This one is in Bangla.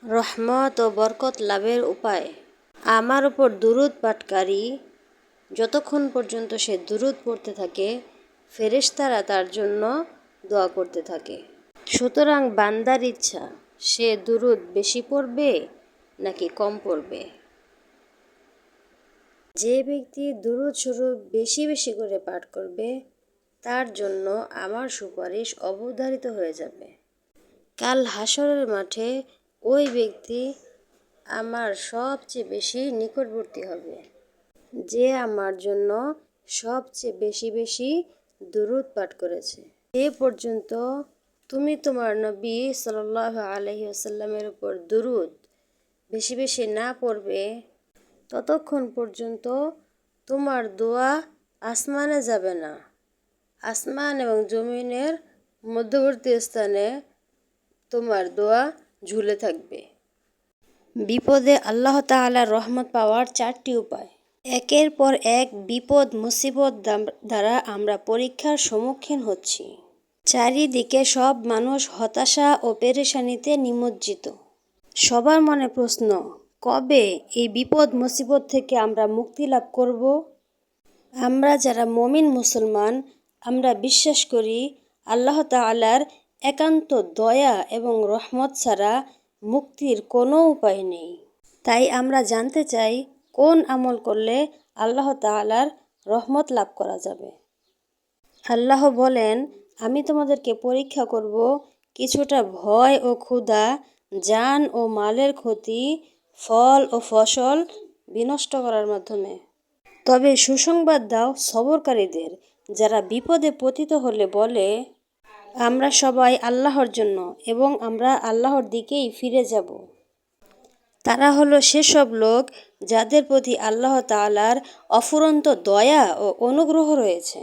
রহমত ও বরকত লাভের উপায়। আমার উপর দুরূদ পাঠকারী যতক্ষণ পর্যন্ত সে দুরূদ পড়তে থাকে, ফেরেশতারা তার জন্য দোয়া করতে থাকে। সুতরাং বান্দার ইচ্ছা, সে দুরূদ বেশি পড়বে নাকি কম পড়বে। যে ব্যক্তি দুরূদ শরীফ বেশি বেশি করে পাঠ করবে, তার জন্য আমার সুপারিশ অবধারিত হয়ে যাবে। কাল হাসরের মাঠে ওই ব্যক্তি আমার সবচেয়ে বেশি নিকটবর্তী হবে, যে আমার জন্য সবচেয়ে বেশি বেশি দুরূদ পাঠ করেছে। এ পর্যন্ত তুমি তোমার নবী সাল্লাল্লাহু আলাইহি ওয়াসাল্লামের উপর দুরূদ বেশি বেশি না পড়বে, ততক্ষণ পর্যন্ত তোমার দোয়া আসমানে যাবে না। আসমান এবং জমিনের মধ্যবর্তী স্থানে তোমার দোয়া ঝুলে থাকবে। বিপদে আল্লাহ তাআলার রহমত পাওয়ার 4টি উপায়। একের পর এক বিপদ মুসিবত দ্বারা আমরা পরীক্ষার সম্মুখীন হচ্ছি। চারিদিকে সব মানুষ হতাশা ও পেরেশানিতে নিমজ্জিত। সবার মনে প্রশ্ন, কবে এই বিপদ মুসিবত থেকে আমরা মুক্তি লাভ করব? আমরা যারা মুমিন মুসলমান, আমরা বিশ্বাস করি আল্লাহ তাআলার একান্ত দয়া এবং রহমত ছাড়া মুক্তির কোনো উপায় নেই। তাই আমরা জানতে চাই, কোন আমল করলে আল্লাহ তাআলার রহমত লাভ করা যাবে। আল্লাহ বলেন, আমি তোমাদেরকে পরীক্ষা করব কিছুটা ভয় ও ক্ষুধা, জান ও মালের ক্ষতি, ফল ও ফসল বিনষ্ট করার মাধ্যমে। তবে সুসংবাদ দাও সবরকারীদের, যারা বিপদে পতিত হলে বলে, আমরা সবাই আল্লাহর জন্য এবং আমরা আল্লাহর দিকেই ফিরে যাব। তারা হলো সেসব লোক যাদের প্রতি আল্লাহ তাআলার অফুরন্ত দয়া ও অনুগ্রহ রয়েছে।